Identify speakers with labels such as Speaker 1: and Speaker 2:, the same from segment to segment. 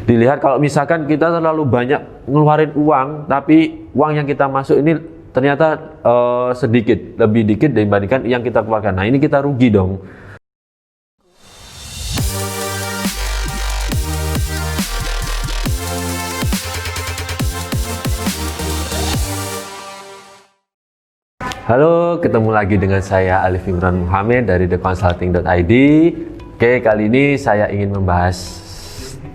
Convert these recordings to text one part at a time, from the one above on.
Speaker 1: dilihat kalau misalkan kita terlalu banyak ngeluarin uang, tapi uang yang kita masuk ini ternyata sedikit, lebih dikit dibandingkan yang kita keluarkan. Nah, ini kita rugi dong. Halo, ketemu lagi dengan saya Alif Imran Muhammad dari theconsulting.id. Oke, kali ini saya ingin membahas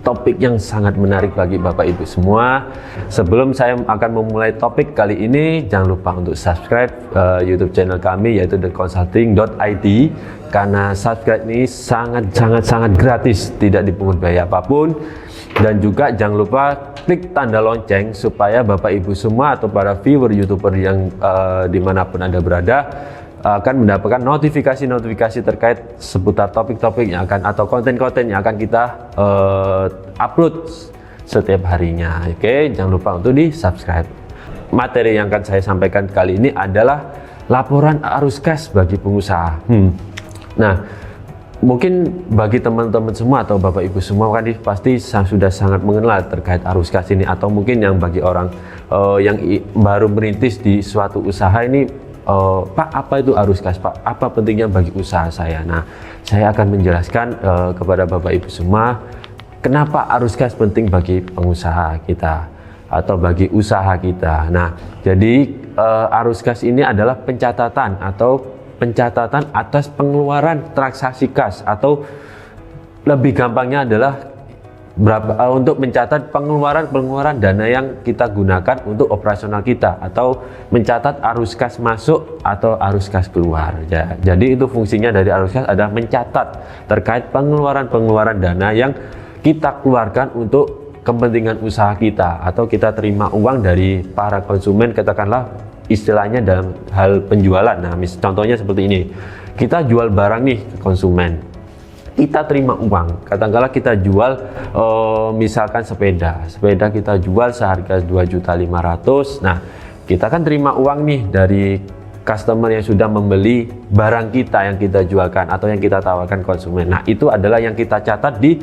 Speaker 1: topik yang sangat menarik bagi Bapak Ibu semua. Sebelum saya akan memulai topik kali ini, jangan lupa untuk subscribe YouTube channel kami yaitu theconsulting.id, karena subscribe ini sangat gratis, tidak dipungut biaya apapun. Dan juga jangan lupa klik tanda lonceng supaya Bapak Ibu semua atau para viewer YouTuber yang dimanapun Anda berada akan mendapatkan notifikasi terkait seputar topik-topik yang akan atau konten-konten yang akan kita upload setiap harinya. Oke, jangan lupa untuk di subscribe. Materi yang akan saya sampaikan kali ini adalah laporan arus kas bagi pengusaha. Nah, mungkin bagi teman-teman semua atau Bapak Ibu semua kan pasti sudah sangat mengenal terkait arus kas ini, atau mungkin yang bagi orang yang baru merintis di suatu usaha ini, Pak, apa itu arus kas, Pak? Apa pentingnya bagi usaha saya? Nah, saya akan menjelaskan kepada Bapak Ibu semua kenapa arus kas penting bagi pengusaha kita atau bagi usaha kita. Nah, jadi arus kas ini adalah pencatatan atas pengeluaran transaksi kas, atau lebih gampangnya adalah untuk mencatat pengeluaran dana yang kita gunakan untuk operasional kita, atau mencatat arus kas masuk atau arus kas keluar. Jadi itu fungsinya dari arus kas adalah mencatat terkait pengeluaran dana yang kita keluarkan untuk kepentingan usaha kita, atau kita terima uang dari para konsumen, katakanlah istilahnya dalam hal penjualan. Nah, contohnya seperti ini, kita jual barang nih ke konsumen, kita terima uang, katakanlah kita jual misalkan sepeda kita jual seharga 2.500.000. Nah, kita kan terima uang nih dari customer yang sudah membeli barang kita yang kita jualkan atau yang kita tawarkan konsumen. Nah, itu adalah yang kita catat di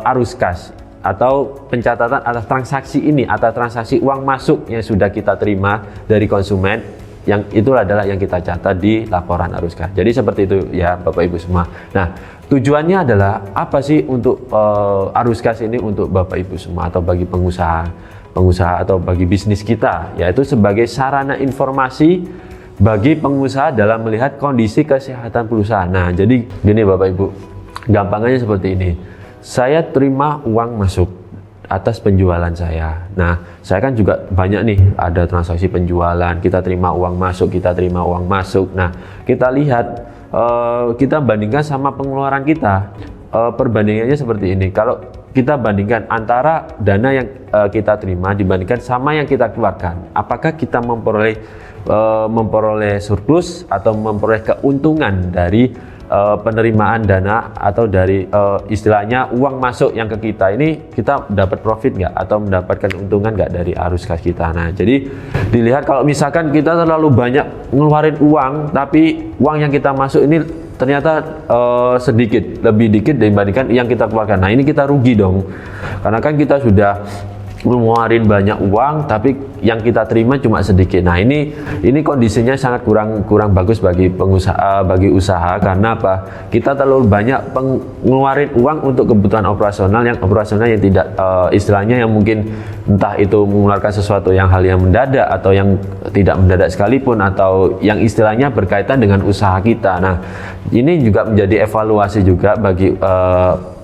Speaker 1: arus kas, atau pencatatan atas transaksi ini, atau transaksi uang masuk yang sudah kita terima dari konsumen, yang itu adalah yang kita catat di laporan arus kas. Jadi seperti itu ya Bapak Ibu semua. Nah, tujuannya adalah apa sih untuk arus kas ini untuk Bapak Ibu semua atau bagi pengusaha atau bagi bisnis kita, yaitu sebagai sarana informasi bagi pengusaha dalam melihat kondisi kesehatan perusahaan. Nah, jadi gini Bapak Ibu, gampangnya seperti ini. Saya terima uang masuk atas penjualan saya. Nah, saya kan juga banyak nih ada transaksi penjualan, kita terima uang masuk. Nah, kita lihat, kita bandingkan sama pengeluaran kita. Perbandingannya seperti ini. Kalau kita bandingkan antara dana yang kita terima dibandingkan sama yang kita keluarkan, apakah kita memperoleh surplus atau memperoleh keuntungan dari penerimaan dana, atau dari istilahnya uang masuk yang ke kita ini, kita dapat profit nggak atau mendapatkan keuntungan nggak dari arus kas kita. Nah, jadi dilihat kalau misalkan kita terlalu banyak ngeluarin uang, tapi uang yang kita masuk ini ternyata sedikit, lebih dikit dibandingkan yang kita keluarkan. Nah, ini kita rugi dong, karena kan kita sudah ngeluarin banyak uang tapi yang kita terima cuma sedikit. Nah, ini kondisinya sangat kurang bagus bagi pengusaha, bagi usaha. Karena apa? Kita terlalu banyak ngeluarin uang untuk kebutuhan operasional yang tidak istilahnya yang mungkin entah itu mengeluarkan sesuatu yang hal yang mendadak atau yang tidak mendadak sekalipun, atau yang istilahnya berkaitan dengan usaha kita. Nah, ini juga menjadi evaluasi juga bagi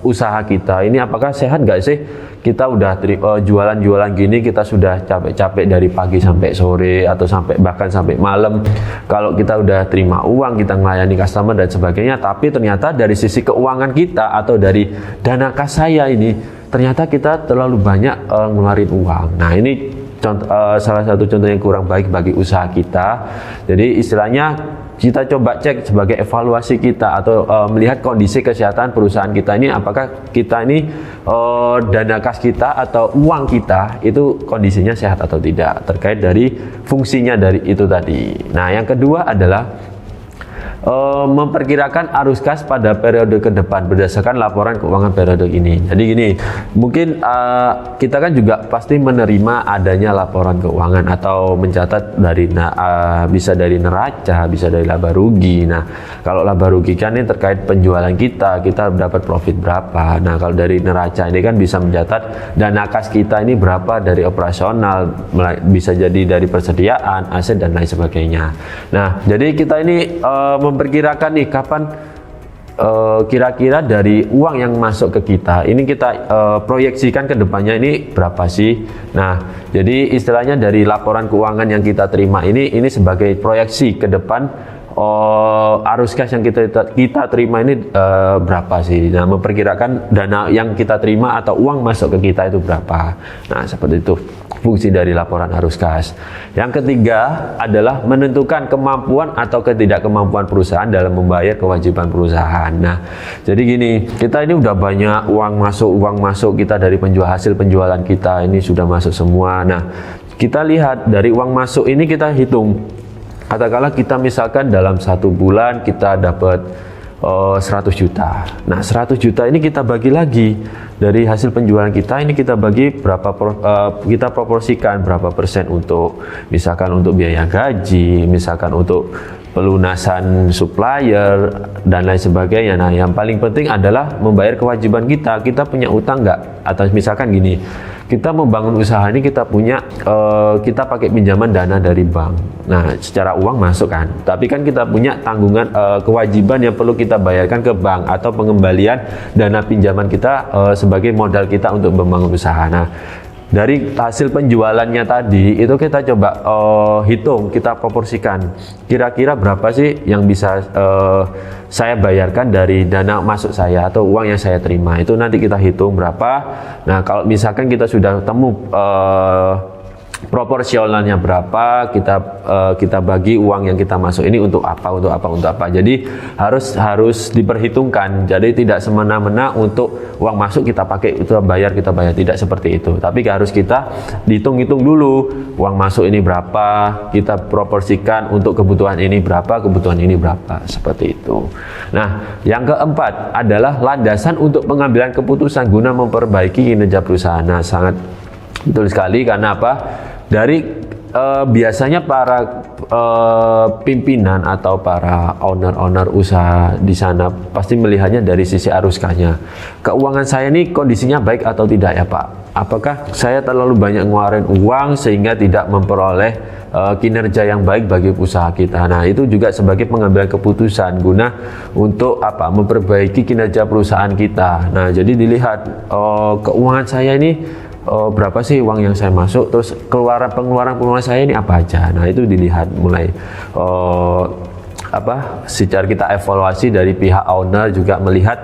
Speaker 1: usaha kita. Ini apakah sehat nggak sih? Kita udah jualan gini, kita sudah capek-capek dari pagi sampai sore atau bahkan sampai malam. Kalau kita udah terima uang, kita melayani customer dan sebagainya, tapi ternyata dari sisi keuangan kita atau dari dana kas saya ini, ternyata kita terlalu banyak ngeluarin uang. Nah, ini salah satu contoh yang kurang baik bagi usaha kita. Jadi istilahnya kita coba cek sebagai evaluasi kita, atau melihat kondisi kesehatan perusahaan kita ini, apakah kita ini dana kas kita atau uang kita itu kondisinya sehat atau tidak, terkait dari fungsinya dari itu tadi. Nah, yang kedua adalah memperkirakan arus kas pada periode ke depan berdasarkan laporan keuangan periode ini. Jadi gini, mungkin kita kan juga pasti menerima adanya laporan keuangan atau mencatat dari bisa dari neraca, bisa dari laba rugi. Nah, kalau laba rugi kan ini terkait penjualan kita dapat profit berapa. Nah, kalau dari neraca ini kan bisa mencatat dana kas kita ini berapa dari operasional, bisa jadi dari persediaan, aset dan lain sebagainya. Nah, jadi kita ini memperkirakan nih kapan kira-kira dari uang yang masuk ke kita ini kita proyeksikan ke depannya ini berapa sih. Nah, jadi istilahnya dari laporan keuangan yang kita terima ini sebagai proyeksi ke depan arus kas yang kita terima ini berapa sih. Nah, memperkirakan dana yang kita terima atau uang masuk ke kita itu berapa. Nah, seperti itu fungsi dari laporan arus kas. Yang ketiga adalah menentukan kemampuan atau ketidakkemampuan perusahaan dalam membayar kewajiban perusahaan. Nah, jadi gini, kita ini udah banyak uang masuk kita dari hasil penjualan kita ini sudah masuk semua. Nah, kita lihat dari uang masuk ini kita hitung. Katakanlah kita misalkan dalam 1 bulan kita dapat 100 juta. Nah, 100 juta ini kita bagi lagi dari hasil penjualan kita ini kita bagi kita proporsikan berapa persen untuk misalkan untuk biaya gaji, misalkan untuk pelunasan supplier dan lain sebagainya. Nah, yang paling penting adalah membayar kewajiban kita. Kita punya utang nggak? Atau misalkan gini, kita membangun usaha ini kita kita pakai pinjaman dana dari bank. Nah, secara uang masuk kan, tapi kan kita punya tanggungan kewajiban yang perlu kita bayarkan ke bank atau pengembalian dana pinjaman kita sebagai modal kita untuk membangun usaha. Nah, dari hasil penjualannya tadi itu kita coba hitung, kita proporsikan kira-kira berapa sih yang bisa saya bayarkan dari dana masuk saya atau uang yang saya terima. Itu nanti kita hitung berapa. Nah, kalau misalkan kita sudah temu proporsionalnya berapa, kita bagi uang yang kita masuk ini untuk apa. Jadi harus diperhitungkan. Jadi tidak semena-mena untuk uang masuk kita pakai kita bayar tidak seperti itu. Tapi harus kita dihitung-hitung dulu uang masuk ini berapa, kita proporsikan untuk kebutuhan ini berapa, seperti itu. Nah, yang keempat adalah landasan untuk pengambilan keputusan guna memperbaiki kinerja perusahaan. Nah, sangat betul sekali karena apa? Dari biasanya para pimpinan atau para owner usaha di sana pasti melihatnya dari sisi arus kasnya. Keuangan saya ini kondisinya baik atau tidak ya Pak? Apakah saya terlalu banyak ngeluarin uang sehingga tidak memperoleh kinerja yang baik bagi usaha kita? Nah, itu juga sebagai pengambilan keputusan guna untuk memperbaiki kinerja perusahaan kita. Nah, jadi dilihat keuangan saya ini berapa sih uang yang saya masuk, terus pengeluaran saya ini apa aja. Nah, itu dilihat mulai secara kita evaluasi dari pihak owner juga melihat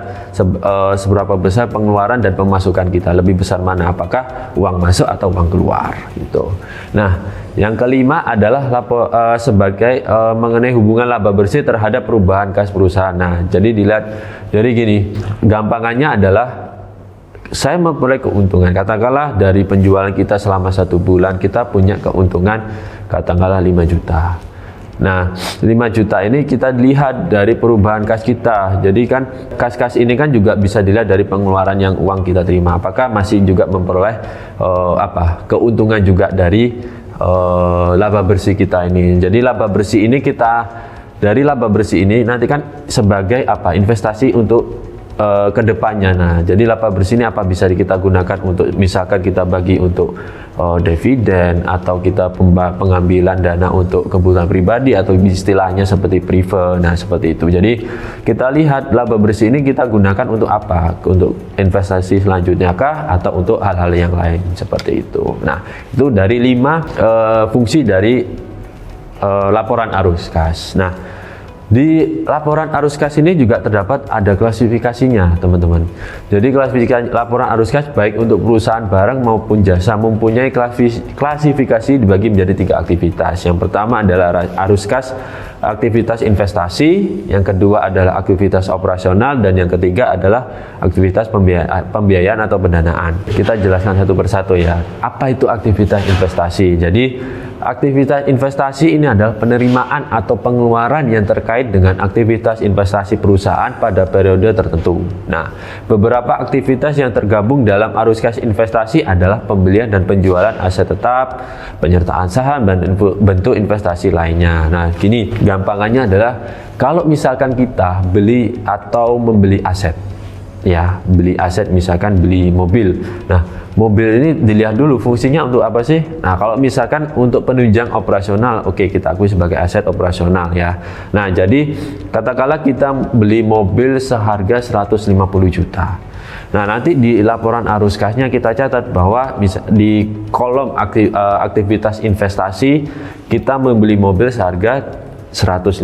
Speaker 1: seberapa besar pengeluaran dan pemasukan kita, lebih besar mana, apakah uang masuk atau uang keluar gitu. Nah, yang kelima adalah sebagai mengenai hubungan laba bersih terhadap perubahan kas perusahaan. Nah, jadi dilihat dari gini, gampangannya adalah saya memperoleh keuntungan, katakanlah dari penjualan kita selama 1 bulan kita punya keuntungan katakanlah 5 juta. Nah, 5 juta ini kita lihat dari perubahan kas kita. Jadi kan kas-kas ini kan juga bisa dilihat dari pengeluaran yang uang kita terima. Apakah masih juga memperoleh keuntungan juga dari laba bersih kita ini. Jadi laba bersih ini dari laba bersih ini nanti kan sebagai investasi untuk kedepannya. Nah, jadi laba bersih ini bisa kita gunakan untuk misalkan kita bagi untuk dividen atau kita pengambilan dana untuk kebutuhan pribadi atau istilahnya seperti prefer. Nah, seperti itu. Jadi kita lihat laba bersih ini kita gunakan untuk apa? Untuk investasi selanjutnya kah atau untuk hal-hal yang lain seperti itu. Nah, itu dari 5 fungsi dari laporan arus kas. Nah, di laporan arus kas ini juga terdapat ada klasifikasinya, teman-teman. Jadi klasifikasi laporan arus kas baik untuk perusahaan barang maupun jasa mempunyai klasifikasi dibagi menjadi 3 aktivitas. Yang pertama adalah arus kas aktivitas investasi, yang kedua adalah aktivitas operasional, dan yang ketiga adalah aktivitas pembiayaan atau pendanaan. Kita jelaskan satu persatu ya. Apa itu aktivitas investasi? Jadi aktivitas investasi ini adalah penerimaan atau pengeluaran yang terkait dengan aktivitas investasi perusahaan pada periode tertentu. Nah, beberapa aktivitas yang tergabung dalam arus kas investasi adalah pembelian dan penjualan aset tetap, penyertaan saham, dan bentuk investasi lainnya. Nah, gini, gampangannya adalah kalau misalkan kita beli atau membeli aset, ya, beli aset, misalkan beli mobil. Nah, mobil ini dilihat dulu fungsinya untuk apa sih? Nah, kalau misalkan untuk penunjang operasional, oke, kita akui sebagai aset operasional ya. Nah, jadi katakanlah kita beli mobil seharga 150 juta. Nah, nanti di laporan arus kasnya kita catat bahwa di kolom aktivitas investasi kita membeli mobil seharga 150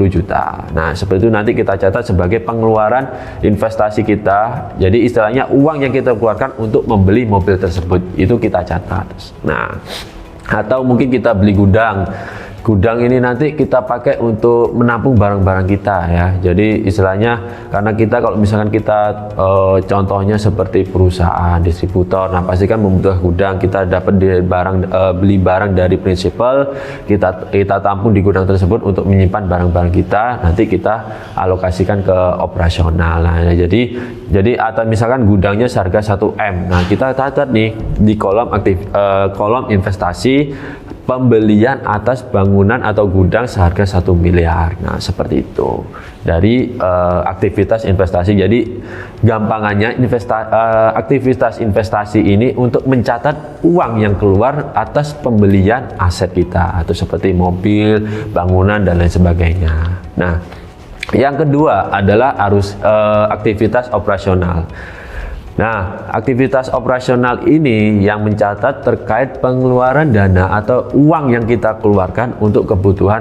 Speaker 1: juta. Nah, seperti itu nanti kita catat sebagai pengeluaran investasi kita. Jadi istilahnya uang yang kita keluarkan untuk membeli mobil tersebut, itu kita catat. Nah, atau mungkin kita beli gudang. Gudang ini nanti kita pakai untuk menampung barang-barang kita ya. Jadi istilahnya karena kita kalau misalkan kita contohnya seperti perusahaan distributor, nah pasti kan membutuhkan gudang. Kita dapat beli barang dari prinsipal, kita tampung di gudang tersebut untuk menyimpan barang-barang kita. Nanti kita alokasikan ke operasional. Nah, jadi atau misalkan gudangnya seharga 1M. Nah, kita catat nih di kolom investasi pembelian atas bangunan atau gudang seharga 1 miliar. Nah, seperti itu dari aktivitas investasi. Jadi gampangannya aktivitas investasi ini untuk mencatat uang yang keluar atas pembelian aset kita, atau seperti mobil, bangunan, dan lain sebagainya. Nah, yang kedua adalah aktivitas operasional. Nah, aktivitas operasional ini yang mencatat terkait pengeluaran dana atau uang yang kita keluarkan untuk kebutuhan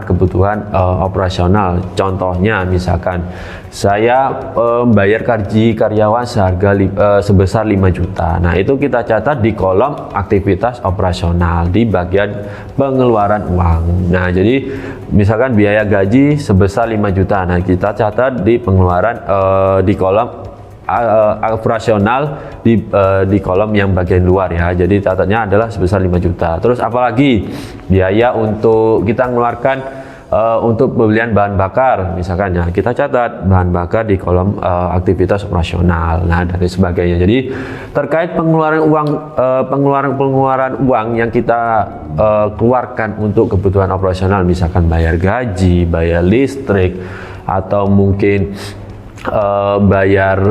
Speaker 1: operasional. Contohnya, misalkan saya membayar gaji karyawan sebesar 5 juta. Nah, itu kita catat di kolom aktivitas operasional di bagian pengeluaran uang. Nah, jadi misalkan biaya gaji sebesar 5 juta. Nah, kita catat di pengeluaran di kolom operasional di kolom yang bagian luar ya. Jadi catatnya adalah sebesar 5 juta. Terus apalagi biaya untuk kita mengeluarkan untuk pembelian bahan bakar misalkan ya, kita catat bahan bakar di kolom aktivitas operasional. Nah, dan sebagainya. Jadi terkait pengeluaran uang yang kita keluarkan untuk kebutuhan operasional, misalkan bayar gaji, bayar listrik, atau mungkin bayar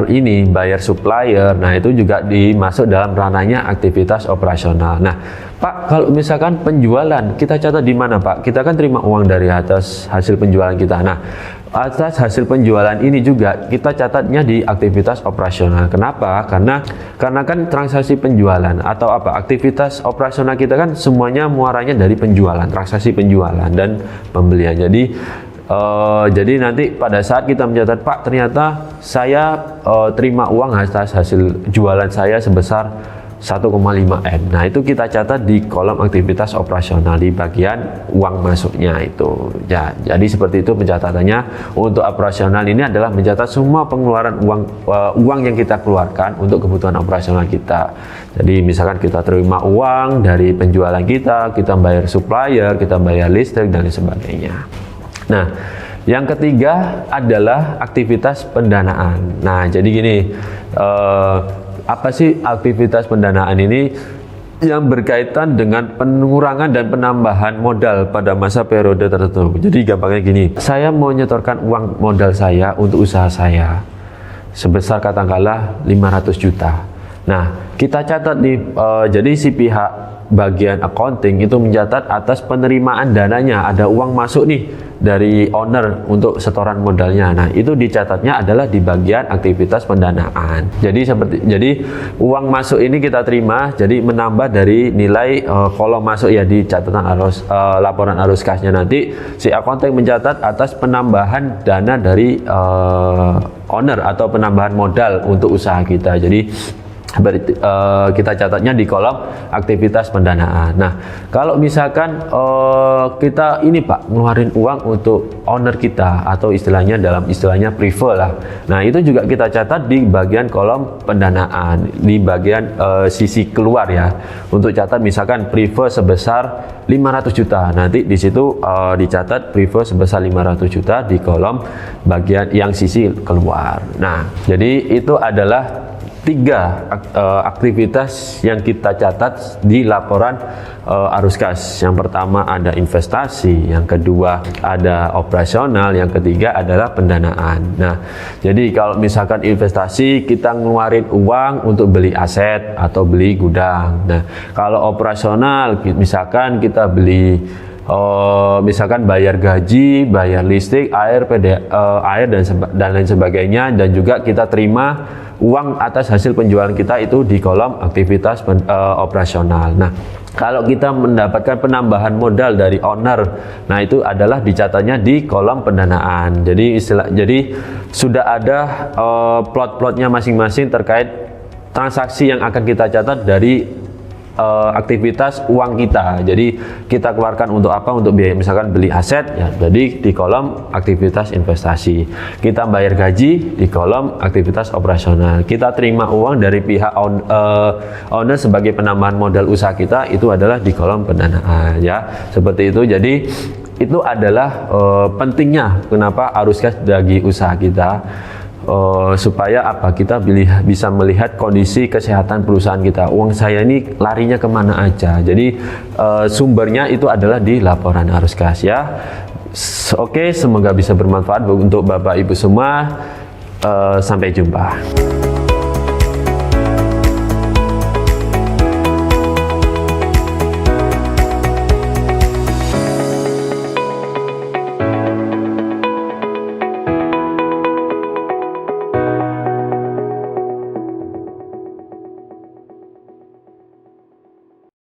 Speaker 1: supplier. Nah, itu juga dimasuk dalam ranahnya aktivitas operasional. Nah, Pak, kalau misalkan penjualan, kita catat di mana, Pak? Kita kan terima uang dari atas hasil penjualan kita. Nah, atas hasil penjualan ini juga kita catatnya di aktivitas operasional. Kenapa? Karena kan transaksi penjualan atau aktivitas operasional kita kan semuanya muaranya dari penjualan, transaksi penjualan dan pembelian. Jadi nanti pada saat kita mencatat, Pak, ternyata saya terima uang atas hasil jualan saya sebesar 1,5M. Nah, itu kita catat di kolom aktivitas operasional di bagian uang masuknya itu. Ya, jadi seperti itu pencatatannya. Untuk operasional ini adalah mencatat semua pengeluaran uang yang kita keluarkan untuk kebutuhan operasional kita. Jadi misalkan kita terima uang dari penjualan kita bayar supplier, kita bayar listrik, dan sebagainya. Nah, yang ketiga adalah aktivitas pendanaan. Nah, jadi gini, apa sih aktivitas pendanaan ini? Yang berkaitan dengan pengurangan dan penambahan modal pada masa periode tertentu. Jadi gampangnya gini, saya mau nyetorkan uang modal saya untuk usaha saya sebesar katakanlah 500 juta. Nah, kita catat nih, jadi si pihak bagian accounting itu mencatat atas penerimaan dananya, ada uang masuk nih dari owner untuk setoran modalnya. Nah, itu dicatatnya adalah di bagian aktivitas pendanaan. Jadi uang masuk ini kita terima, jadi menambah dari nilai kolom masuk ya di catatan laporan arus kasnya. Nanti si accounting mencatat atas penambahan dana dari owner atau penambahan modal untuk usaha kita. Jadi kita catatnya di kolom aktivitas pendanaan. Nah, kalau misalkan kita ini Pak ngeluarin uang untuk owner kita atau dalam istilahnya prefer lah. Nah, itu juga kita catat di bagian kolom pendanaan, di bagian sisi keluar ya. Untuk catat misalkan prefer sebesar 500 juta. Nanti di situ dicatat prefer sebesar 500 juta di kolom bagian yang sisi keluar. Nah, jadi itu adalah 3 aktivitas yang kita catat di laporan arus kas. Yang pertama ada investasi, yang kedua ada operasional, yang ketiga adalah pendanaan. Nah, jadi kalau misalkan investasi kita ngeluarin uang untuk beli aset atau beli gudang. Nah, kalau operasional misalkan kita beli misalkan bayar gaji, bayar listrik, air, air dan lain sebagainya, dan juga kita terima uang atas hasil penjualan kita itu di kolom aktivitas operasional. Nah, kalau kita mendapatkan penambahan modal dari owner, nah itu adalah dicatatnya di kolom pendanaan. Jadi sudah ada plot-plotnya masing-masing terkait transaksi yang akan kita catat dari aktivitas uang kita. Jadi kita keluarkan untuk apa? Untuk biaya misalkan beli aset ya, jadi di kolom aktivitas investasi. Kita bayar gaji di kolom aktivitas operasional. Kita terima uang dari pihak owner sebagai penambahan modal usaha kita, itu adalah di kolom pendanaan ya. Seperti itu. Jadi itu adalah pentingnya kenapa arus kas bagi usaha kita. Supaya apa, kita bisa melihat kondisi kesehatan perusahaan kita, uang saya ini larinya kemana aja. Jadi sumbernya itu adalah di laporan arus kas ya. Oke, semoga bisa bermanfaat untuk Bapak Ibu semua. Sampai jumpa.